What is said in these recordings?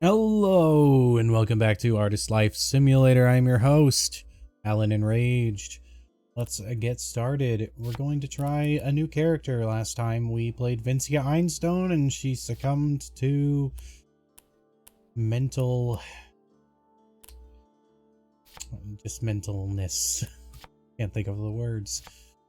Hello and welcome back to Artist Life Simulator. I'm your host, Allan Enraged. Let's get started. We're going to try a new character. Last time we played Vincia Einstone and she succumbed to mentalness. Can't think of the words.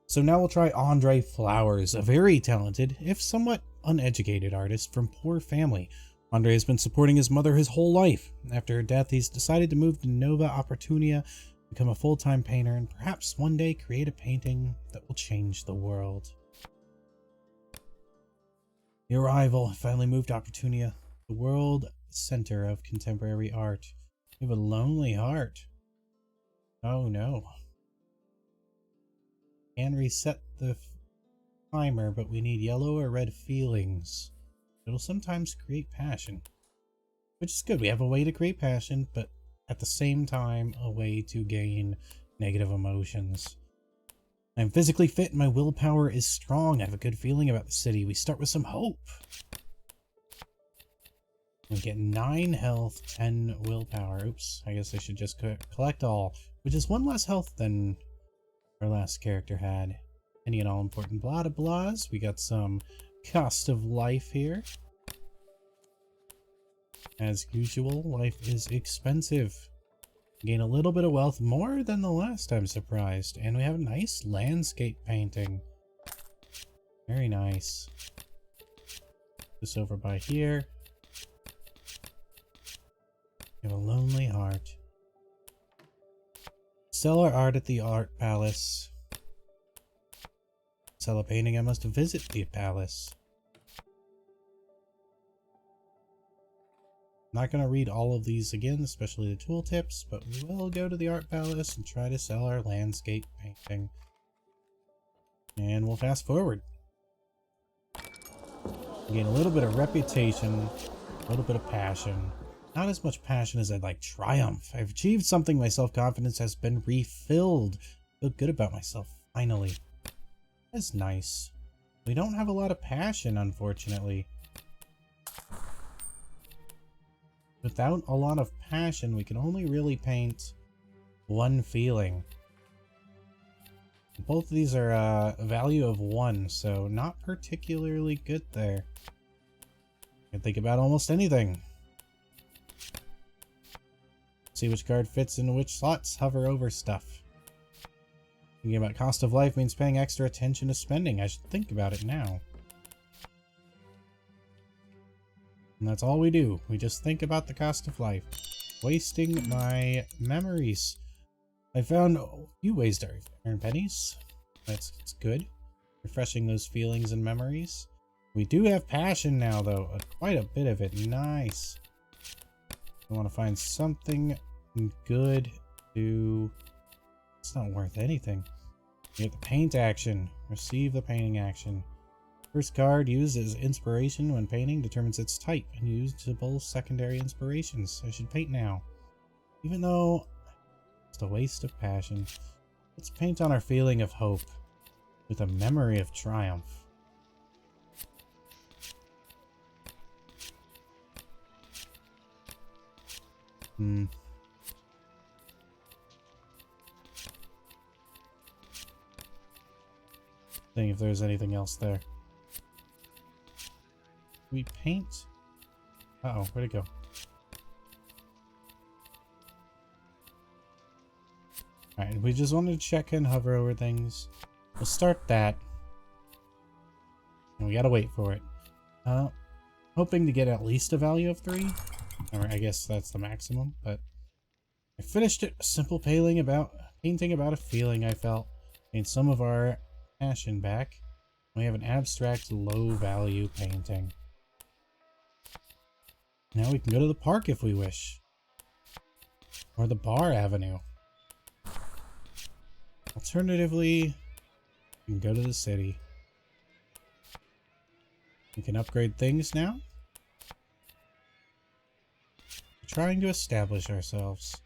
So now we'll try Andre Flowers, a very talented, if somewhat uneducated artist from poor family. Andre has been supporting his mother his whole life. After her death, he's decided to move to Nova Oportunia, become a full-time painter, and perhaps one day create a painting that will change the world. The arrival finally moved Oportunia, the world center of contemporary art. You have a lonely heart. Oh no. Can reset the timer, but we need yellow or red feelings. It'll sometimes create passion, which is good. We have a way to create passion, but at the same time, a way to gain negative emotions. I'm physically fit and my willpower is strong. I have a good feeling about the city. We start with some hope. We get 9 health, 10 willpower. Oops, I guess I should just collect all, which is 1 less health than our last character had. Any and all important blah de blahs. We got some cost of life here. As usual, life is expensive. Gain a little bit of wealth, more than the last, I'm surprised. And we have a nice landscape painting. Very nice. This over by here. We have a lonely heart. Sell our art at the art palace. Sell a painting, I must visit the palace. I'm not going to read all of these again, especially the tooltips, but we will go to the art palace and try to sell our landscape painting. And we'll fast forward. Gain a little bit of reputation, a little bit of passion. Not as much passion as I'd like. Triumph. I've achieved something. My self-confidence has been refilled. I feel good about myself, finally. That's nice. We don't have a lot of passion, unfortunately. Without a lot of passion, we can only really paint one feeling. Both of these are a value of 1, so not particularly good there. I can think about almost anything. See which card fits into which slots, hover over stuff. Thinking about cost of life means paying extra attention to spending. I should think about it now. And that's all we do. We just think about the cost of life. Wasting my memories. I found a few ways to earn pennies. That's good. Refreshing those feelings and memories. We do have passion now, though. Quite a bit of it. Nice. I want to find something good to... It's not worth anything. You get the paint action. Receive the painting action. First card used as inspiration when painting determines its type and usable secondary inspirations. I should paint now. Even though it's a waste of passion. Let's paint on our feeling of hope with a memory of triumph. Seeing if there's anything else there. We paint. Uh-oh, where'd it go? Alright, we just wanted to check and hover over things. We'll start that. And we gotta wait for it. Hoping to get at least a value of 3. Or I guess that's the maximum, but I finished it. A simple painting about a feeling I felt. Gained some of our passion back. We have an abstract low value painting. Now we can go to the park if we wish. Or the bar avenue. Alternatively, we can go to the city. We can upgrade things now. We're trying to establish ourselves.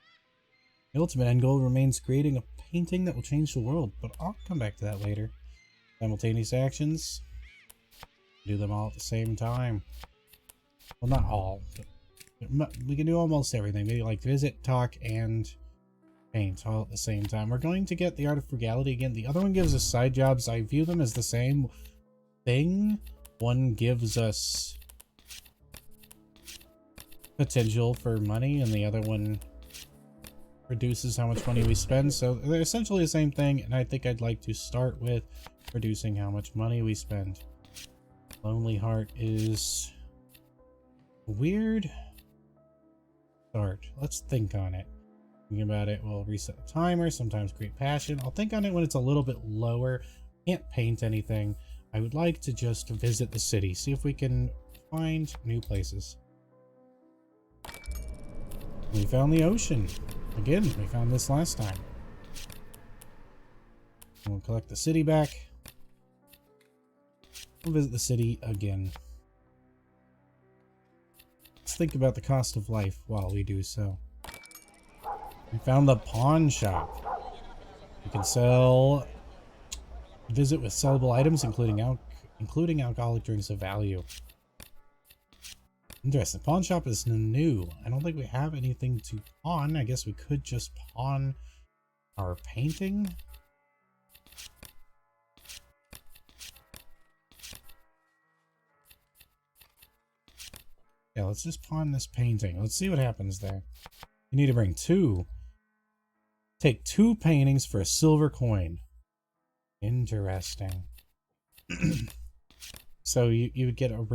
The ultimate end goal remains creating a painting that will change the world, but I'll come back to that later. Simultaneous actions. Do them all at the same time. Well, not all, but We can do almost everything. Maybe like visit, talk, and paint all at the same time. We're going to get the Art of Frugality again. The other one gives us side jobs. I view them as the same thing. One gives us potential for money, and the other one reduces how much money we spend. So they're essentially the same thing, and I think I'd like to start with reducing how much money we spend. Lonely Heart is weird. Start. Let's think on it. Thinking about it, we'll reset the timer, sometimes create passion. I'll think on it when it's a little bit lower. Can't paint anything. I would like to just visit the city, see if we can find new places. We found the ocean. Again, we found this last time. We'll collect the city back. We'll visit the city again. Let's think about the cost of life while we do so. We found the pawn shop. We can sell... Visit with sellable items, including alcoholic drinks of value. Interesting. Pawn shop is new. I don't think we have anything to pawn. I guess we could just pawn our painting. Yeah, let's just pawn this painting. Let's see what happens there. You need to bring 2. Take 2 paintings for a silver coin. Interesting. So you would get a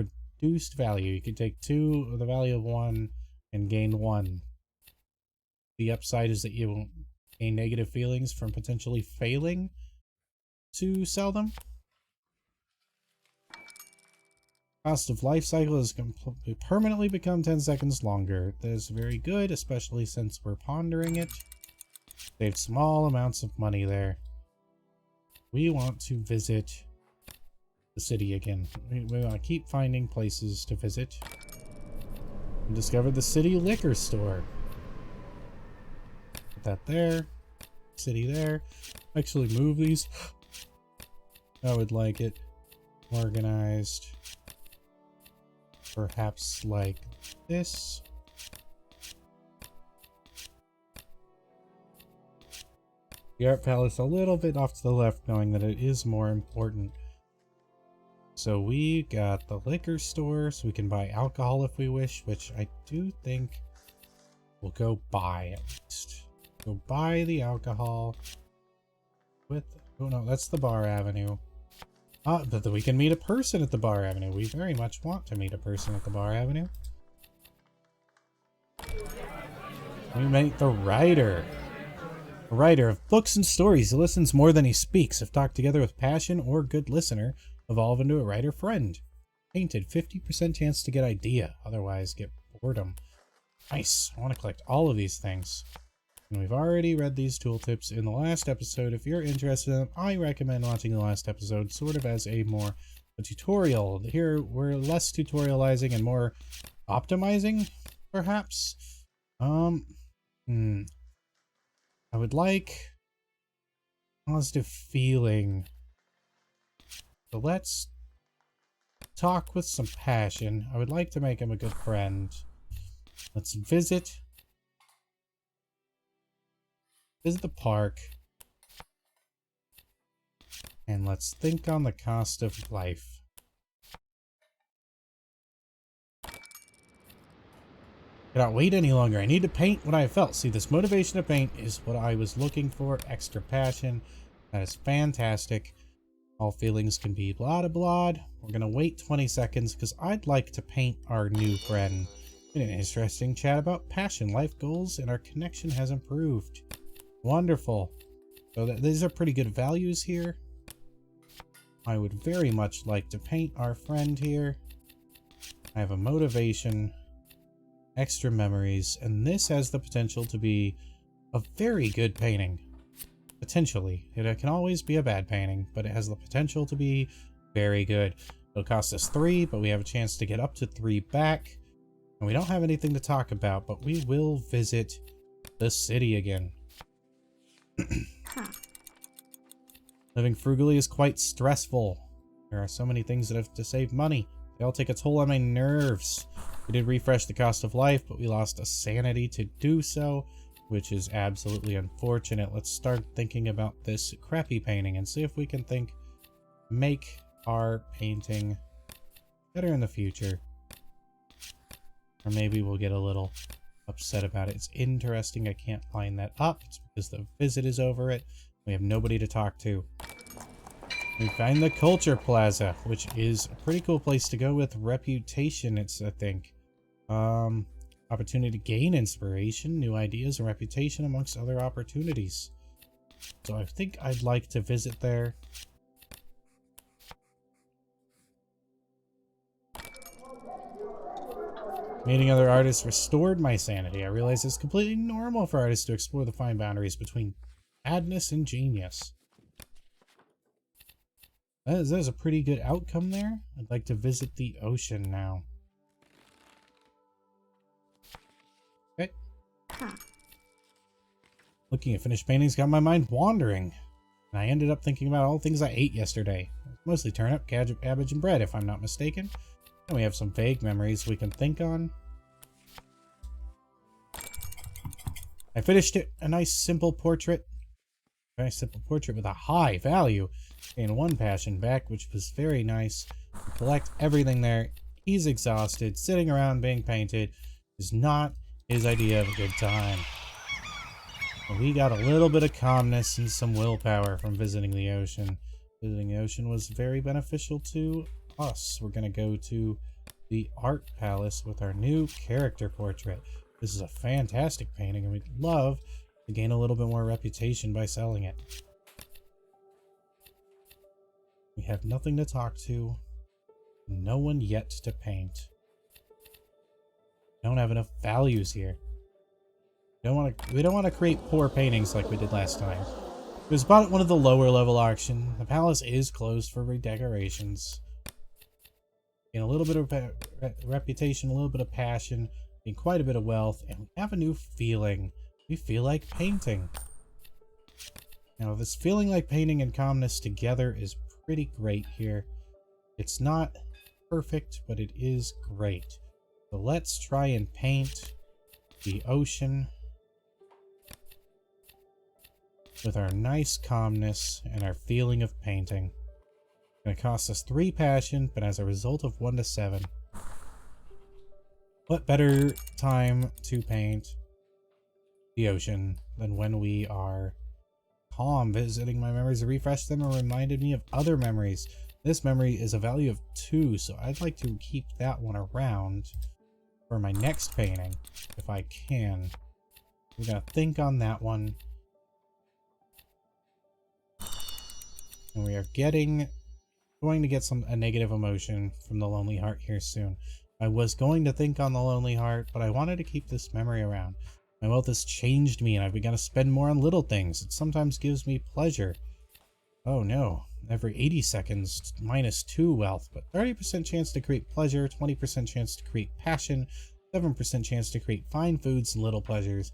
reduced value. You could take 2 of the value of 1 and gain 1. The upside is that you won't gain negative feelings from potentially failing to sell them. Cost of life cycle has permanently become 10 seconds longer. That is very good, especially since we're pondering it. Saved small amounts of money there. We want to visit the city again. We want to keep finding places to visit. We discovered the city liquor store. Put that there. City there. Actually move these. I would like it organized. Perhaps like this. The art palace a little bit off to the left, knowing that it is more important. So we got the liquor store, so we can buy alcohol if we wish, which I do think we'll go buy at least. Go buy the alcohol with... Oh no, that's the bar avenue. But we can meet a person at the bar avenue. We very much want to meet a person at the bar avenue. We meet the writer. A writer of books and stories who listens more than he speaks. If talked together with passion or good listener, evolve into a writer friend. Painted, 50% chance to get idea, otherwise get boredom. Nice. I want to collect all of these things. And we've already read these tooltips in the last episode. If you're interested in them, I recommend watching the last episode sort of as a tutorial. Here we're less tutorializing and more optimizing, perhaps. I would like positive feeling. So let's talk with some passion. I would like to make him a good friend. Let's visit the park. And let's think on the cost of life. Cannot wait any longer. I need to paint what I felt. See, this motivation to paint is what I was looking for. Extra passion. That is fantastic. All feelings can be blah blah. We're gonna wait 20 seconds because I'd like to paint our new friend. Been an interesting chat about passion, life goals, and our connection has improved. Wonderful. So these are pretty good values here. I would very much like to paint our friend here. I have a motivation. Extra memories, and this has the potential to be a very good painting. Potentially. It can always be a bad painting, but it has the potential to be very good. It'll cost us 3, but we have a chance to get up to 3 back. And we don't have anything to talk about, but we will visit the city again. Living frugally is quite stressful. There are so many things that have to save money. They all take a toll on my nerves. We did refresh the cost of life, but we lost a sanity to do so, which is absolutely unfortunate. Let's start thinking about this crappy painting and see if we can make our painting better in the future. Or maybe we'll get a little upset about it. It's interesting I can't line that up. It's because the visit is over it. We have nobody to talk to. We find the Culture Plaza, which is a pretty cool place to go with reputation, it's, I think. Opportunity to gain inspiration, new ideas, and reputation amongst other opportunities. So I think I'd like to visit there. Meeting other artists restored my sanity. I realized it's completely normal for artists to explore the fine boundaries between madness and genius. That is a pretty good outcome there. I'd like to visit the ocean now. Okay. Looking at finished paintings got my mind wandering. And I ended up thinking about all the things I ate yesterday. Mostly turnip, cabbage, and bread, if I'm not mistaken. And we have some vague memories we can think on. I finished it. A nice simple portrait. A nice simple portrait with a high value. And one passion back, which was very nice. Collect everything there. He's exhausted. Sitting around being painted is not his idea of a good time. But we got a little bit of calmness and some willpower from visiting the ocean. Visiting the ocean was very beneficial to us. We're going to go to the art palace with our new character portrait. This is a fantastic painting, and we'd love to gain a little bit more reputation by selling it. We have nothing to talk to, no one yet to paint. We don't have enough values here. We don't want to create poor paintings like we did last time. It was bought at one of the lower level auction. The palace is closed for redecorations. Gain a little bit of reputation, a little bit of passion, gain quite a bit of wealth, and we have a new feeling. We feel like painting. Now, this feeling like painting and calmness together is pretty great here. It's not perfect, but it is great. So let's try and paint the ocean with our nice calmness and our feeling of painting. It's going to cost us 3 passion, but as a result of 1 to 7. What better time to paint the ocean than when we are calm? Visiting my memories to refresh them and reminded me of other memories. This memory is a value of 2, so I'd like to keep that one around for my next painting, if I can. We're going to think on that one. And we are going to get a negative emotion from the Lonely Heart here soon. I was going to think on the Lonely Heart, but I wanted to keep this memory around. My wealth has changed me, and I've begun to spend more on little things. It sometimes gives me pleasure. Oh no. Every 80 seconds, -2 wealth, but 30% chance to create pleasure, 20% chance to create passion, 7% chance to create fine foods and little pleasures.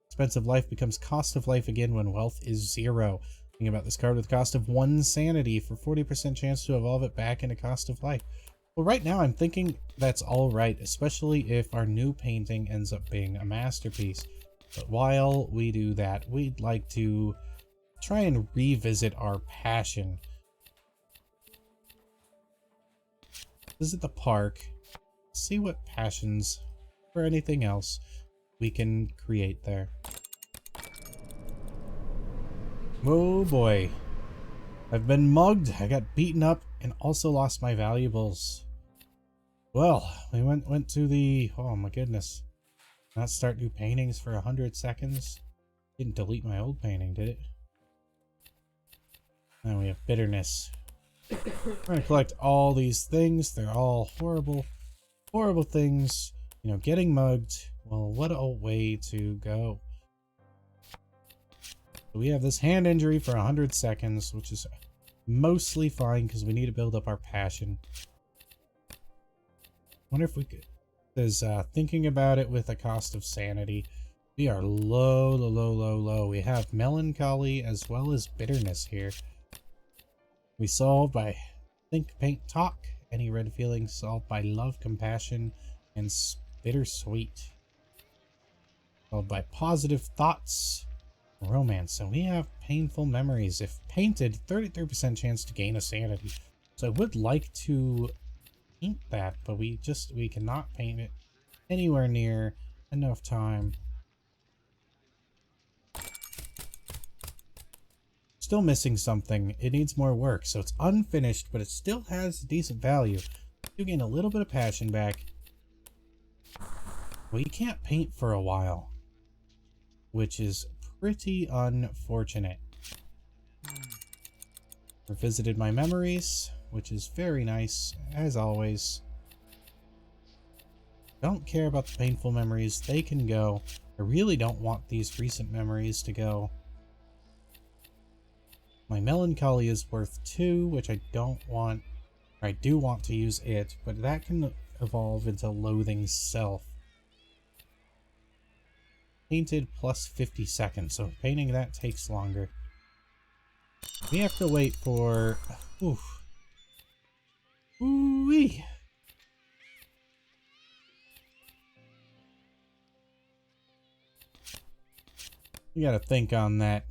Expensive life becomes cost of life again when wealth is 0. Think about this card with cost of 1 sanity for 40% chance to evolve it back into cost of life. Well, right now I'm thinking that's all right, especially if our new painting ends up being a masterpiece. But while we do that, we'd like to try and revisit our passion. Visit the park, see what passions or anything else we can create there. Oh boy. I've been mugged, I got beaten up, and also lost my valuables. Well, we went to the... oh my goodness. Not start new paintings for 100 seconds. Didn't delete my old painting, did it? Now we have bitterness. We're gonna collect all these things. They're all horrible, horrible things. You know, getting mugged. Well, what a way to go. We have this hand injury for 100 seconds, which is mostly fine because we need to build up our passion. Wonder if we could... Because thinking about it with a cost of sanity, we are low. We have melancholy as well as bitterness here. We solve by think, paint, talk. Any red feelings solved by love, compassion, and bittersweet. Followed by positive thoughts, romance. So we have painful memories. If painted, 33% chance to gain a sanity. So I would like to paint that, but we cannot paint it anywhere near enough time. Still missing something. It needs more work, so it's unfinished, but it still has decent value. You gain a little bit of passion back. Well, you can't paint for a while, which is pretty unfortunate. Revisited my memories, which is very nice, as always. Don't care about the painful memories. They can go. I really don't want these recent memories to go. My melancholy is worth 2, which I don't want. I do want to use it, but that can evolve into loathing self. Painted plus 50 seconds, so painting that takes longer. We have to wait for... Oof. Ooh-wee. We gotta think on that.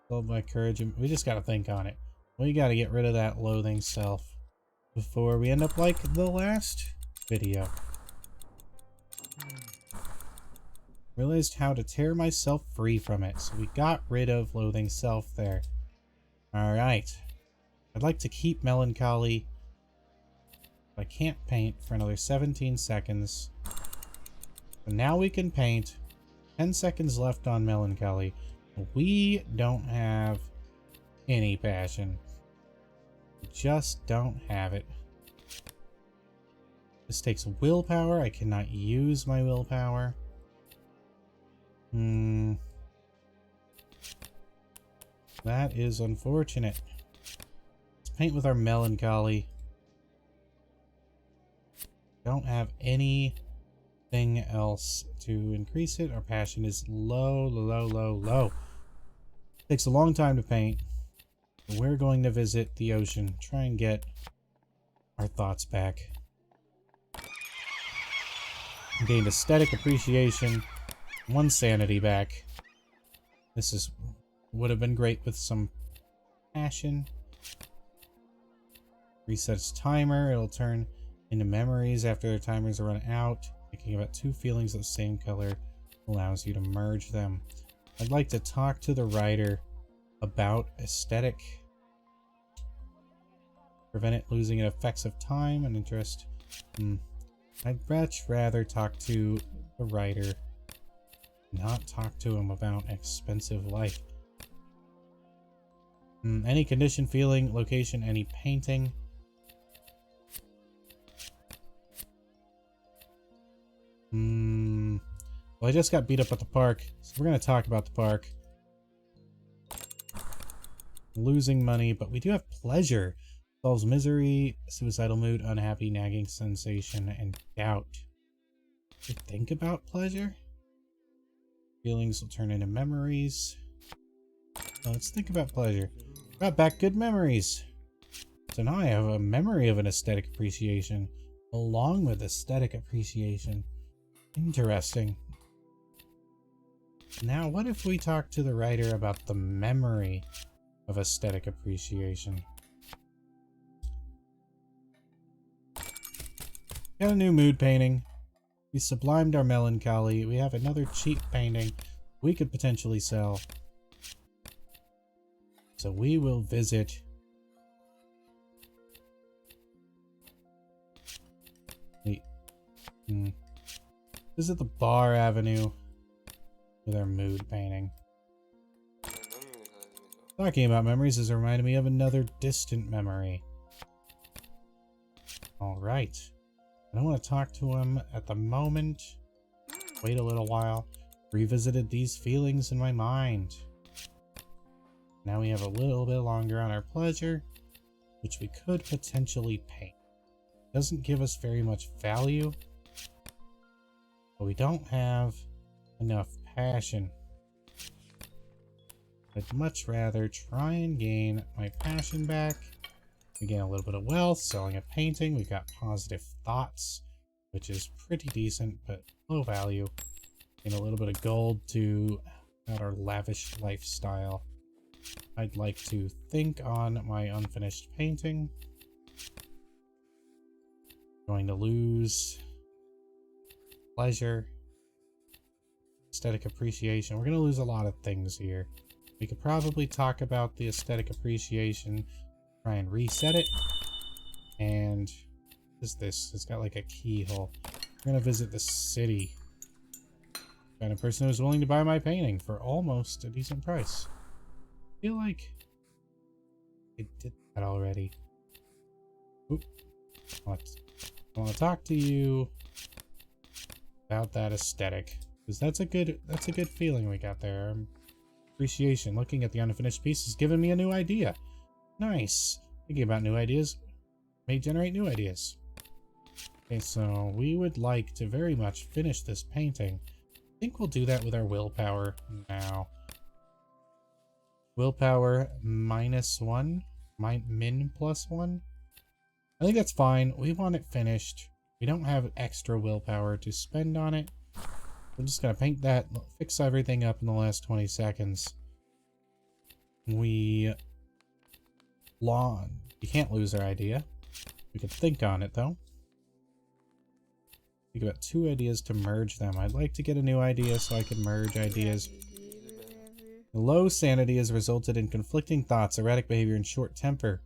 Build my courage, and we just gotta think on it. We gotta get rid of that loathing self before we end up like the last video. Realized how to tear myself free from it, so we got rid of loathing self there. Alright. I'd like to keep melancholy. But I can't paint for another 17 seconds. So now we can paint. 10 seconds left on melancholy. We don't have any passion. We just don't have it. This takes willpower. I cannot use my willpower. That is unfortunate. Let's paint with our melancholy. Don't have anything else to increase it. Our passion is low, low, low, low. Takes a long time to paint. We're going to visit the ocean. Try and get our thoughts back. Gained aesthetic appreciation. 1 sanity back. This would have been great with some passion. Resets timer. It'll turn into memories after their timers are run out. Thinking about 2 feelings of the same color allows you to merge them. I'd like to talk to the writer about aesthetic. Prevent it losing its effects of time and interest. I'd much rather talk to the writer, not talk to him about expensive life. Any condition, feeling, location, any painting. Well, I just got beat up at the park, so we're going to talk about the park. Losing money, but we do have pleasure. Solves misery, suicidal mood, unhappy, nagging sensation, and doubt. To think about pleasure? Feelings will turn into memories. Well, let's think about pleasure. Got back good memories. So now I have a memory of an aesthetic appreciation, along with aesthetic appreciation. Interesting. Now, what if we talk to the writer about the memory of aesthetic appreciation? Got a new mood painting. We sublimed our melancholy. We have another cheap painting we could potentially sell. So we will visit visit the Bar Avenue with our mood painting. Talking about memories has reminded me of another distant memory. Alright. I don't want to talk to him at the moment. Wait a little while. Revisited these feelings in my mind. Now we have a little bit longer on our pleasure, which we could potentially paint. Doesn't give us very much value, but we don't have enough passion. I'd much rather try and gain my passion back. We gain a little bit of wealth, selling a painting. We've got positive thoughts, which is pretty decent, but low value. Gain a little bit of gold to add our lavish lifestyle. I'd like to think on my unfinished painting. Going to lose pleasure, aesthetic appreciation. We're going to lose a lot of things here. We could probably talk about the aesthetic appreciation, try and reset it. And what is this? It's got like a keyhole. We're going to visit the city. Kind of person who's willing to buy my painting for almost a decent price. I feel like I did that already. Oop. I want to talk to you about that aesthetic, because that's a good feeling we got there. Appreciation. Looking at the unfinished piece has given me a new idea. Nice. Thinking about new ideas may generate new ideas. Okay, so we would like to very much finish this painting. I think we'll do that with our willpower now. Willpower -1, min +1. I think that's fine. We want it finished. We don't have extra willpower to spend on it. I'm just gonna paint that, fix everything up in the last 20 seconds. We can't lose our idea. We could think on it though. Think about 2 ideas to merge them. I'd like to get a new idea so I can merge ideas. Low sanity has resulted in conflicting thoughts, erratic behavior, and short temper.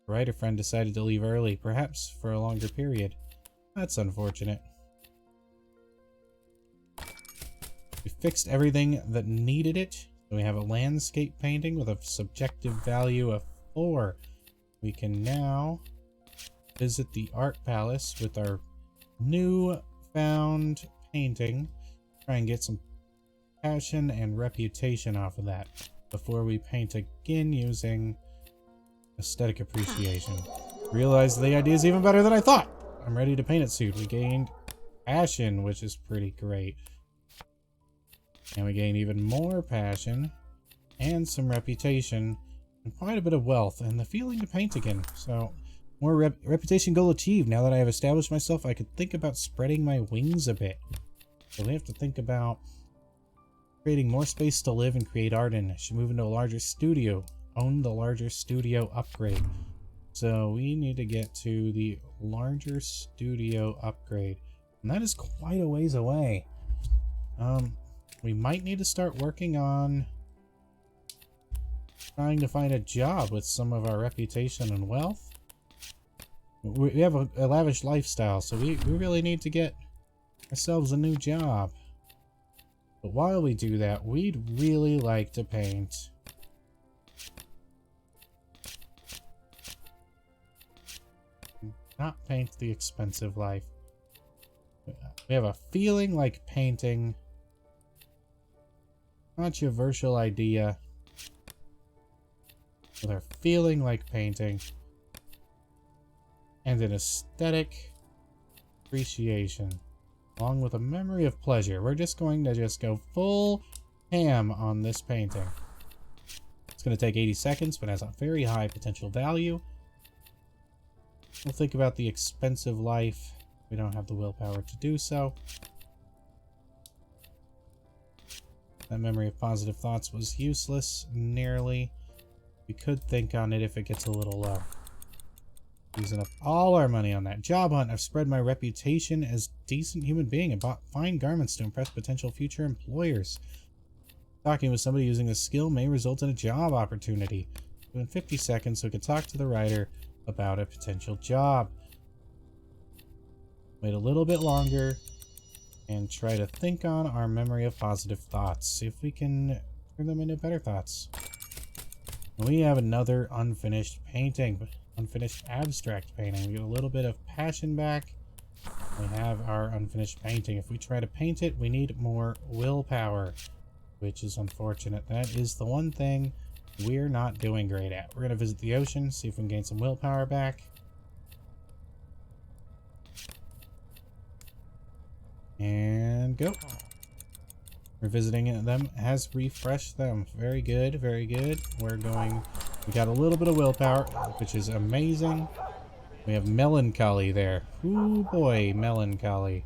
A writer friend decided to leave early, perhaps for a longer period. That's unfortunate. We fixed everything that needed it. We have a landscape painting with a subjective value of 4. We can now visit the art palace with our new found painting. Try and get some passion and reputation off of that before we paint again using aesthetic appreciation. Realize the idea is even better than I thought. I'm ready to paint it soon. We gained passion, which is pretty great. And we gained even more passion and some reputation and quite a bit of wealth and the feeling to paint again. So more reputation goal achieved. Now that I have established myself, I could think about spreading my wings a bit. So we have to think about creating more space to live and create art in. I should move into a larger studio. Own the larger studio upgrade. So we need to get to the larger studio upgrade. And that is quite a ways away. We might need to start working on trying to find a job with some of our reputation and wealth. We have a lavish lifestyle, so we really need to get ourselves a new job. But while we do that, we'd really like to paint not paint the expensive life. We have a feeling like painting. Controversial idea. With our feeling like painting. And an aesthetic appreciation. Along with a memory of pleasure. We're just going to go full ham on this painting. It's going to take 80 seconds, but has a very high potential value. We'll think about the expensive life. We don't have the willpower to do so. That memory of positive thoughts was useless, nearly. We could think on it if it gets a little low. Using up all our money on that. Job hunt. I've spread my reputation as a decent human being and bought fine garments to impress potential future employers. Talking with somebody using this skill may result in a job opportunity. In 50 seconds, we could talk to the writer about a potential job. Wait a little bit longer and try to think on our memory of positive thoughts. See if we can turn them into better thoughts. And we have another unfinished painting, unfinished abstract painting. We get a little bit of passion back. We have our unfinished painting. If we try to paint it, we need more willpower, which is unfortunate. That is the one thing we're not doing great at. We're going to visit the ocean, see if we can gain some willpower back. And go. Revisiting them has refreshed them. Very good, very good. We got a little bit of willpower, which is amazing. We have melancholy there. Ooh boy, melancholy.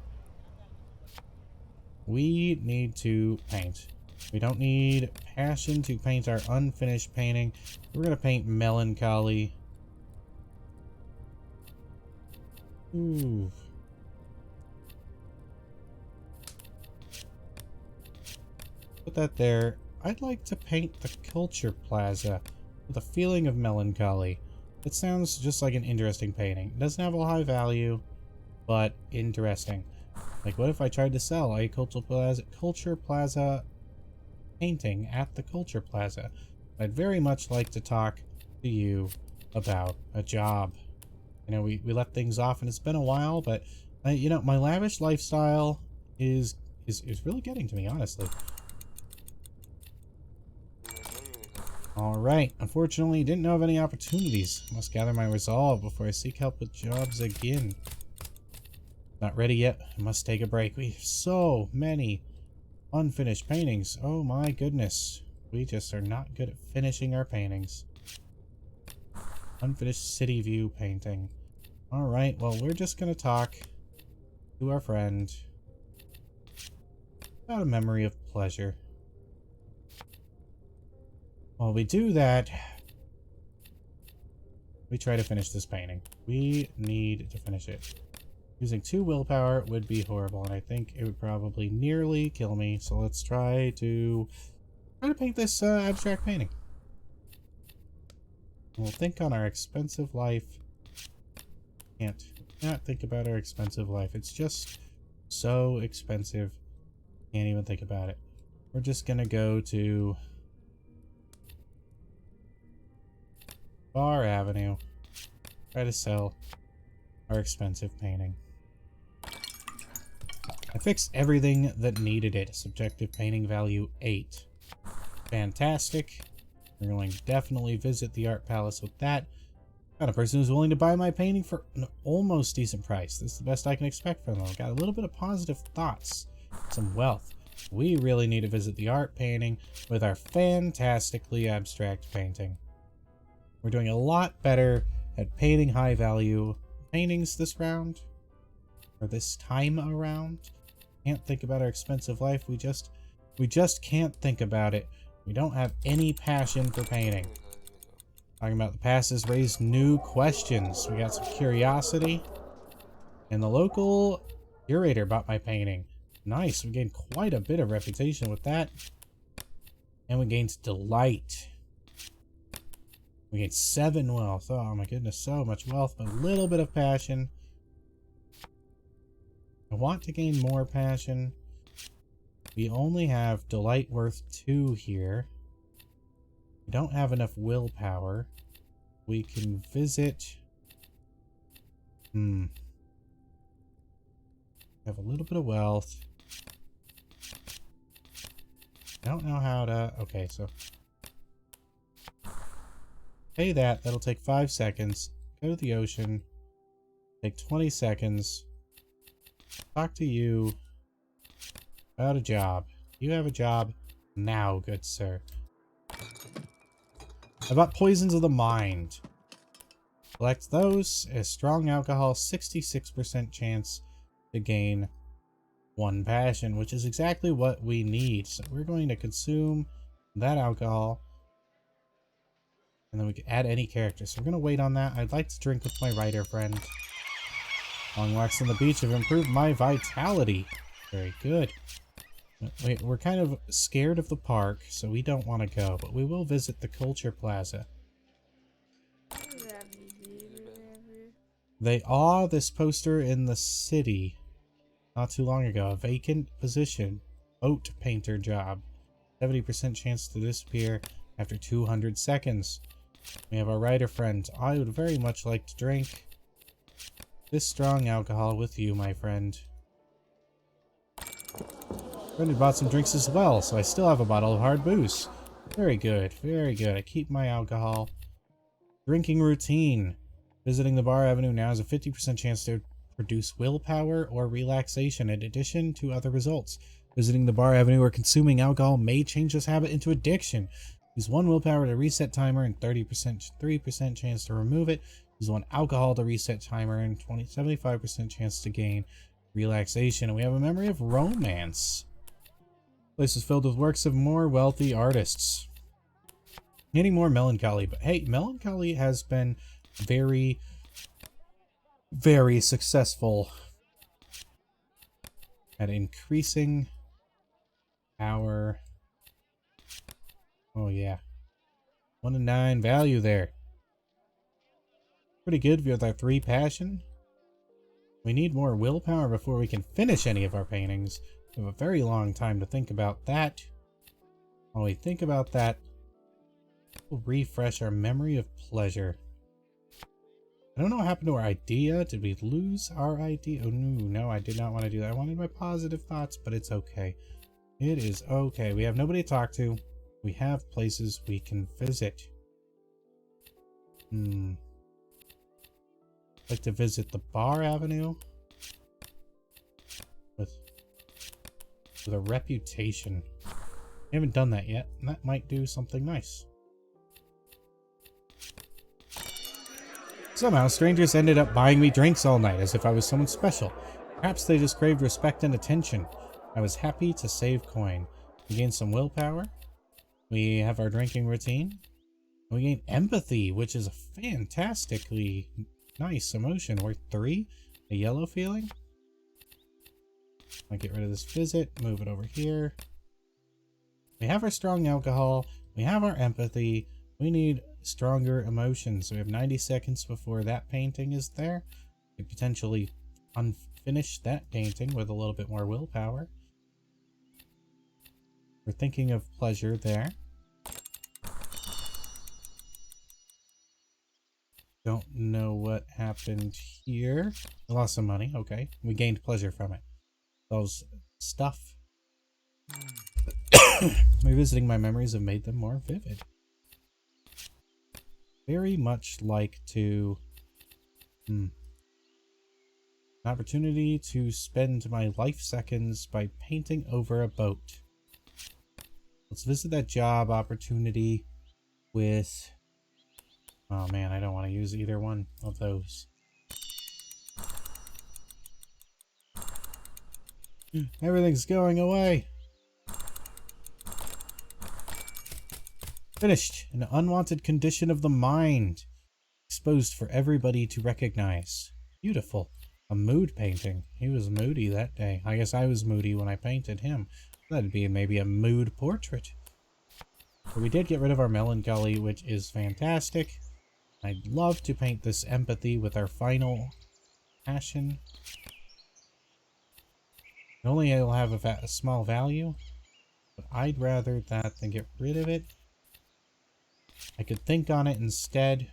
We need to paint. We don't need passion to paint our unfinished painting. We're going to paint melancholy. Ooh. Put that there. I'd like to paint the culture plaza with a feeling of melancholy. It sounds just like an interesting painting. It doesn't have a high value, but interesting. Like, what if I tried to sell a culture plaza painting at the culture plaza? I'd very much like to talk to you about a job. You know, we left things off and it's been a while, but you know, my lavish lifestyle is really getting to me, honestly. Alright, unfortunately, didn't know of any opportunities. Must gather my resolve before I seek help with jobs again. Not ready yet. I must take a break. We have so many unfinished paintings. Oh my goodness. We just are not good at finishing our paintings. Unfinished city view painting. Alright, well, we're just gonna talk to our friend about a memory of pleasure. While we do that, we try to finish this painting. We need to finish it. Using 2 willpower would be horrible, and I think it would probably nearly kill me. So let's try to paint this abstract painting. We'll think on our expensive life. Can't think about our expensive life. It's just so expensive. Can't even think about it. We're just gonna go to Bar Avenue. Try to sell our expensive painting. I fixed everything that needed it. Subjective painting value 8. Fantastic. We're going to definitely visit the art palace with that. Got a person who's willing to buy my painting for an almost decent price. This is the best I can expect from them. Got a little bit of positive thoughts. Some wealth. We really need to visit the art painting with our fantastically abstract painting. We're doing a lot better at painting high value paintings this round. Or this time around. Can't think about our expensive life. We just can't think about it. We don't have any passion for painting. Talking about the past has raised new questions. We got some curiosity. And the local curator bought my painting. Nice. We gained quite a bit of reputation with that. And we gained delight. We gained 7 wealth. Oh my goodness, so much wealth, but a little bit of passion. I want to gain more passion. We only have delight worth 2 here. We don't have enough willpower. We can visit. Have a little bit of wealth. I don't know how to. Okay, so pay that. That'll take 5 seconds. Go to the ocean. Take 20 seconds. Talk to you about a job. You have a job now, good sir. I bought poisons of the mind. Collect those as strong alcohol, 66% chance to gain 1 passion, which is exactly what we need. So we're going to consume that alcohol. And then we can add any character. So we're going to wait on that. I'd like to drink with my writer friend. Long walks on the beach have improved my vitality. Very good. Wait, we're kind of scared of the park, so we don't want to go, but we will visit the Culture Plaza. They awe this poster in the city not too long ago. A vacant position. Boat painter job. 70% chance to disappear after 200 seconds. We have our writer friend. I would very much like to drink this strong alcohol with you, my friend. Friend had bought some drinks as well, so I still have a bottle of hard booze. Very good, very good. I keep my alcohol. Drinking routine. Visiting the Bar Avenue now has a 50% chance to produce willpower or relaxation in addition to other results. Visiting the bar avenue or consuming alcohol may change this habit into addiction. Use 1 willpower to reset timer and 3% chance to remove it. Use 1 alcohol to reset timer and 75% chance to gain relaxation. And we have a memory of romance. Place is filled with works of more wealthy artists. Getting more melancholy, but hey, melancholy has been very, very successful at increasing our, oh yeah, 1 to 9 value there. Pretty good with our 3 passion. We need more willpower before we can finish any of our paintings. We have a very long time to think about that. While we think about that, we'll refresh our memory of pleasure. I don't know what happened to our idea. Did we lose our idea? Oh no, I did not want to do that. I wanted my positive thoughts, but it's okay. It is okay. We have nobody to talk to. We have places we can visit. I'd like to visit the bar avenue with a reputation. We haven't done that yet, and that might do something nice. Somehow, strangers ended up buying me drinks all night as if I was someone special. Perhaps they just craved respect and attention. I was happy to save coin. We gained some willpower. We have our drinking routine. We gain empathy, which is a fantastically nice emotion. Worth 3. A yellow feeling. I'll get rid of this visit. Move it over here. We have our strong alcohol. We have our empathy. We need stronger emotions. We have 90 seconds before that painting is there. We could potentially unfinish that painting with a little bit more willpower. We're thinking of pleasure there. Don't know what happened here. We lost some money. Okay. We gained pleasure from it. Those stuff. Revisiting my memories have made them more vivid. Very much like to... An opportunity to spend my life seconds by painting over a boat. Let's visit that job opportunity with... Oh man, I don't want to use either one of those. Everything's going away. Finished. An unwanted condition of the mind. Exposed for everybody to recognize. Beautiful. A mood painting. He was moody that day. I guess I was moody when I painted him. That'd be maybe a mood portrait. But we did get rid of our melancholy, which is fantastic. I'd love to paint this empathy with our final passion. Only it'll have a small value, but I'd rather that than get rid of it. I could think on it instead.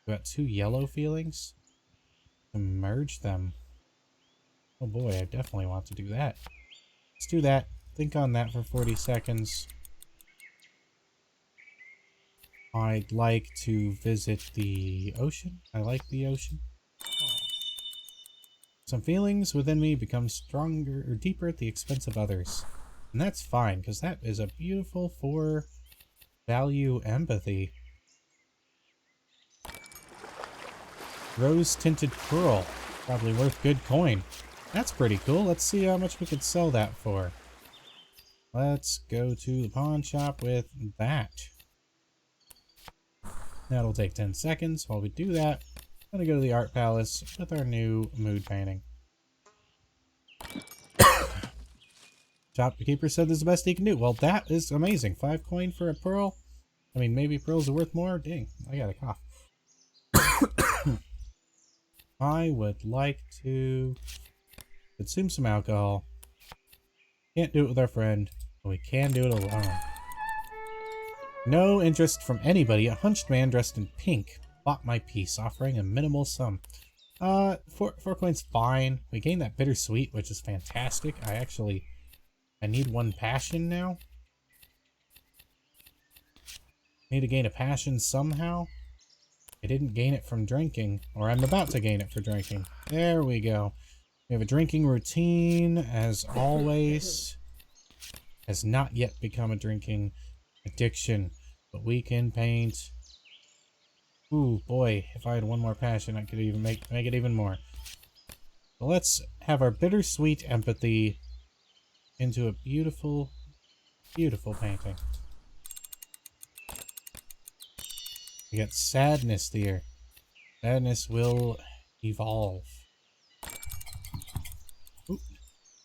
Got 2 yellow feelings. To merge them. Oh boy, I definitely want to do that. Let's do that. Think on that for 40 seconds. I'd like to visit the ocean. I like the ocean. Some feelings within me become stronger or deeper at the expense of others. And that's fine, because that is a beautiful 4 value empathy. Rose tinted pearl. Probably worth good coin. That's pretty cool. Let's see how much we could sell that for. Let's go to the pawn shop with that. That'll take 10 seconds. While we do that, I'm going to go to the art palace with our new mood painting. Shopkeeper said this is the best he can do. Well, that is amazing. 5 coin for a pearl. I mean, maybe pearls are worth more. Dang, I got a cough. I would like to consume some alcohol. Can't do it with our friend, but we can do it alone. No interest from anybody. A hunched man dressed in pink bought my piece, offering a minimal sum. 4 coins, fine. We gained that bittersweet, which is fantastic. I need 1 passion now. Need to gain a passion somehow. I didn't gain it from drinking, or I'm about to gain it for drinking. There we go. We have a drinking routine, as always. has not yet become a drinking addiction, but we can paint. Ooh, boy, if I had one more passion, I could even make it even more. So let's have our bittersweet empathy into a beautiful, beautiful painting. We got sadness there. Sadness will evolve. Ooh,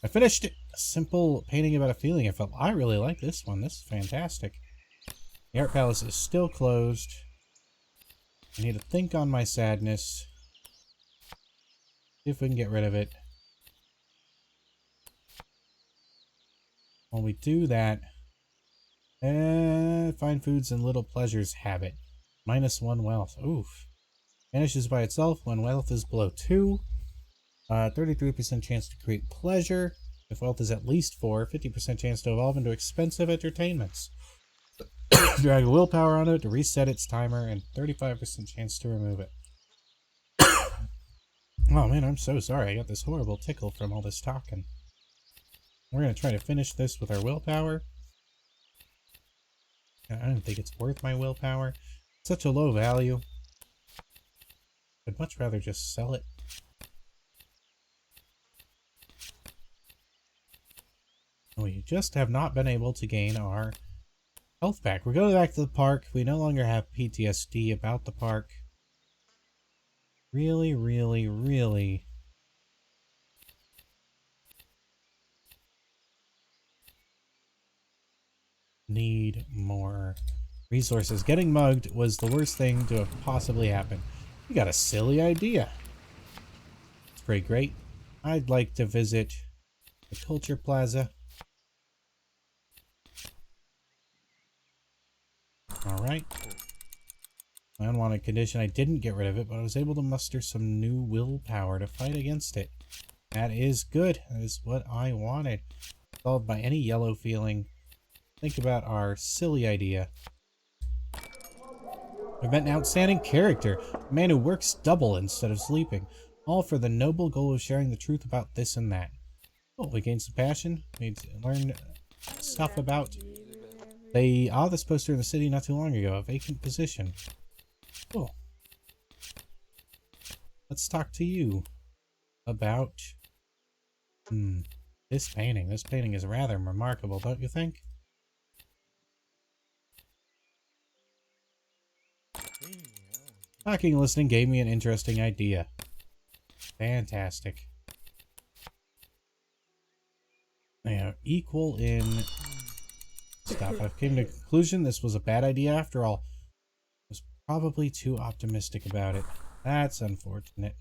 I finished it. A simple painting about a feeling I felt. I really like this one. This is fantastic. The art palace is still closed. I need to think on my sadness. See if we can get rid of it. When we do that, find foods and little pleasures habit. -1 wealth. Oof. Vanishes by itself when wealth is below 2. 33% chance to create pleasure. If wealth is at least 4, 50% chance to evolve into expensive entertainments. Drag a willpower on it to reset its timer, and 35% chance to remove it. Oh man, I'm so sorry. I got this horrible tickle from all this talking. We're going to try to finish this with our willpower. I don't think it's worth my willpower. It's such a low value. I'd much rather just sell it. We just have not been able to gain our health back. We're going back to the park. We no longer have PTSD about the park. Really, really, really need more resources. Getting mugged was the worst thing to have possibly happened. You got a silly idea. It's pretty great. I'd like to visit the Culture Plaza. Alright. My unwanted condition, I didn't get rid of it, but I was able to muster some new willpower to fight against it. That is good. That is what I wanted. Solved by any yellow feeling. Think about our silly idea. We've met an outstanding character, a man who works double instead of sleeping, all for the noble goal of sharing the truth about this and that. Oh, we gained some passion. We learned stuff about... They saw this poster in the city not too long ago, a vacant position. Cool. Let's talk to you about this painting. This painting is rather remarkable, don't you think? Talking and listening gave me an interesting idea. Fantastic. Yeah, equal in stuff. I've came to a conclusion this was a bad idea after all. I was probably too optimistic about it. That's unfortunate.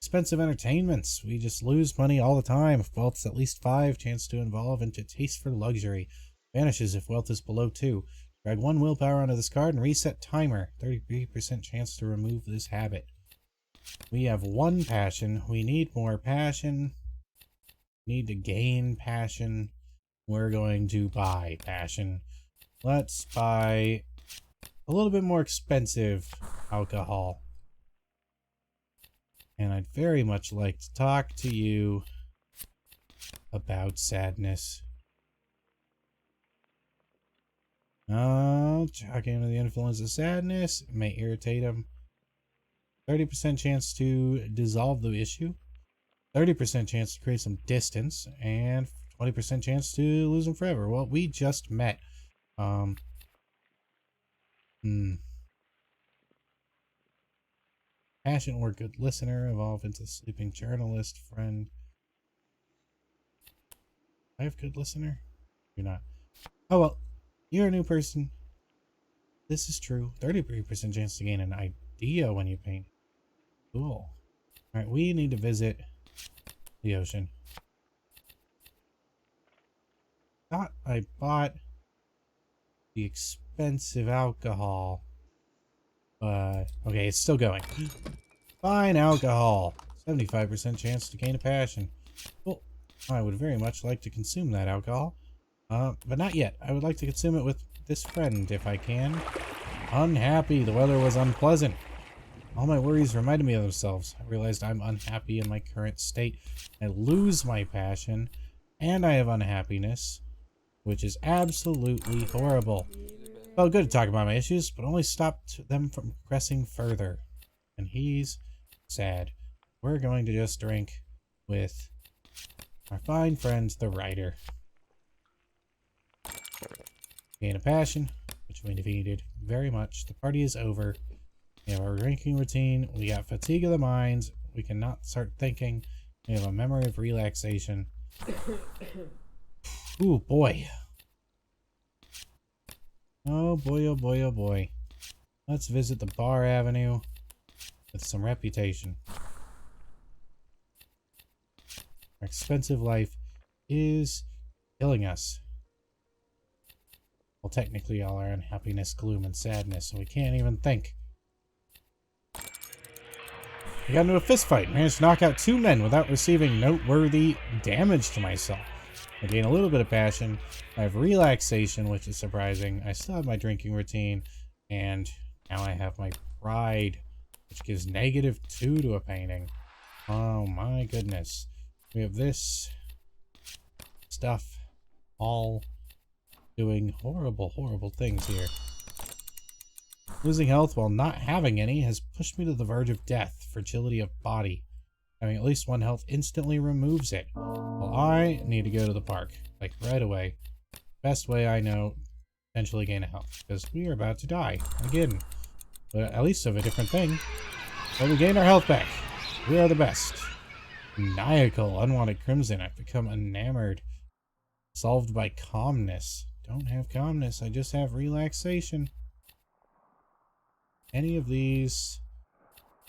Expensive entertainments. We just lose money all the time. If wealth's at least 5, chance to evolve into taste for luxury. Vanishes if wealth is below 2. Drag 1 willpower onto this card and reset timer. 33% chance to remove this habit. We have 1 passion. We need more passion. Need to gain passion. We're going to buy passion. Let's buy a little bit more expensive alcohol. And I'd very much like to talk to you about sadness. Talking under the influence of sadness may irritate him. 30% chance to dissolve the issue. 30% chance to create some distance. And 20% chance to lose him forever. Well, we just met. Passionate or good listener. Evolve into sleeping journalist. Friend. I have good listener? You're not. Oh well. You're a new person. This is true. 33% chance to gain an idea when you paint. Cool. Alright, we need to visit the ocean. Thought I bought the expensive alcohol. But, okay, it's still going. Fine alcohol. 75% chance to gain a passion. Well, I would very much like to consume that alcohol. But not yet. I would like to consume it with this friend, if I can. Unhappy. The weather was unpleasant. All my worries reminded me of themselves. I realized I'm unhappy in my current state. I lose my passion, and I have unhappiness. which is absolutely horrible. Felt good to talk about my issues, but only stopped them from progressing further. And he's sad. We're going to just drink with our fine friend, the writer. Gain a passion, which we defeated very much. The party is over. We have our drinking routine. We got fatigue of the mind. We cannot start thinking. We have a memory of relaxation. Ooh, boy. Oh boy, oh boy, oh boy. Let's visit the Bar Avenue with some reputation. Our expensive life is killing us. Well, technically all our unhappiness, gloom, and sadness, so we can't even think. I got into a fist fight, managed to knock out 2 men without receiving noteworthy damage to myself. I gain a little bit of passion. I have relaxation, which is surprising. I still have my drinking routine, and now I have my pride, which gives -2 to a painting. Oh my goodness. We have this stuff all doing horrible, horrible things here. Losing health while not having any has pushed me to the verge of death. Fragility of body. Having at least 1 health instantly removes it. Well, I need to go to the park. Like, right away. Best way I know, potentially gain a health. Because we are about to die. Again. But at least of a different thing. But we gain our health back. We are the best. Maniacal. Unwanted crimson. I've become enamored. Solved by calmness. Don't have calmness. I just have relaxation. Any of these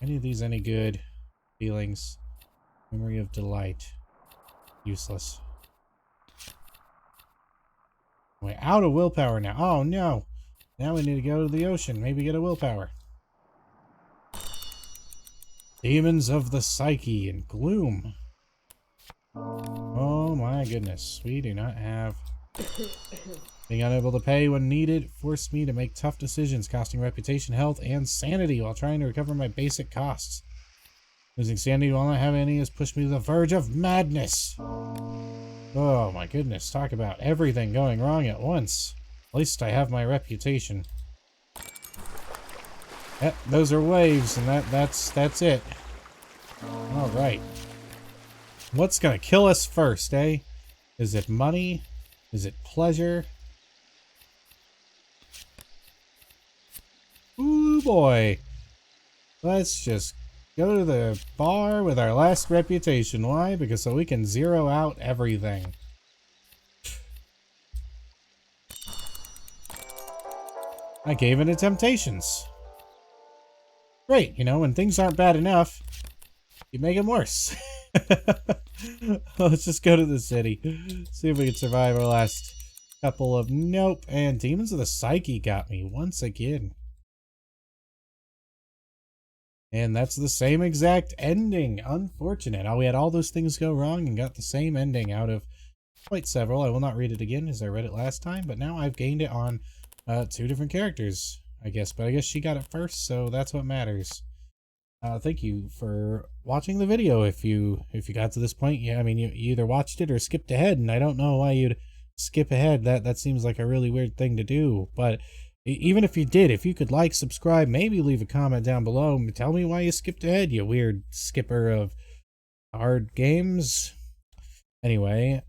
any good? Feelings. Memory of delight. Useless. We're out of willpower now. Oh no! Now we need to go to the ocean. Maybe get a willpower. Demons of the psyche and gloom. Oh my goodness. We do not have... Being unable to pay when needed forced me to make tough decisions, costing reputation, health, and sanity while trying to recover my basic costs. Losing sanity while not having any has pushed me to the verge of madness. Oh my goodness, talk about everything going wrong at once. At least I have my reputation. Those are waves, and that's it. Alright. What's gonna kill us first, eh? Is it money? Is it pleasure? Ooh boy. Let's just go to the bar with our last reputation. Why? Because so we can zero out everything. I gave in to temptations. Great, you know, when things aren't bad enough, you make them worse. Let's just go to the city. See if we can survive our last couple of... Nope. And Demons of the Psyche got me once again. And that's the same exact ending. Unfortunate. We had all those things go wrong and got the same ending out of quite several. I will not read it again as I read it last time, but now I've gained it on 2 different characters, I guess. But I guess she got it first, so that's what matters. Thank you for watching the video. If you got to this point, yeah, I mean, you either watched it or skipped ahead, and I don't know why you'd skip ahead. That seems like a really weird thing to do, but even if you did, if you could like, subscribe, maybe leave a comment down below and tell me why you skipped ahead, you weird skipper of hard games. Anyway,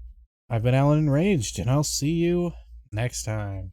I've been Allan Enraged, and I'll see you next time.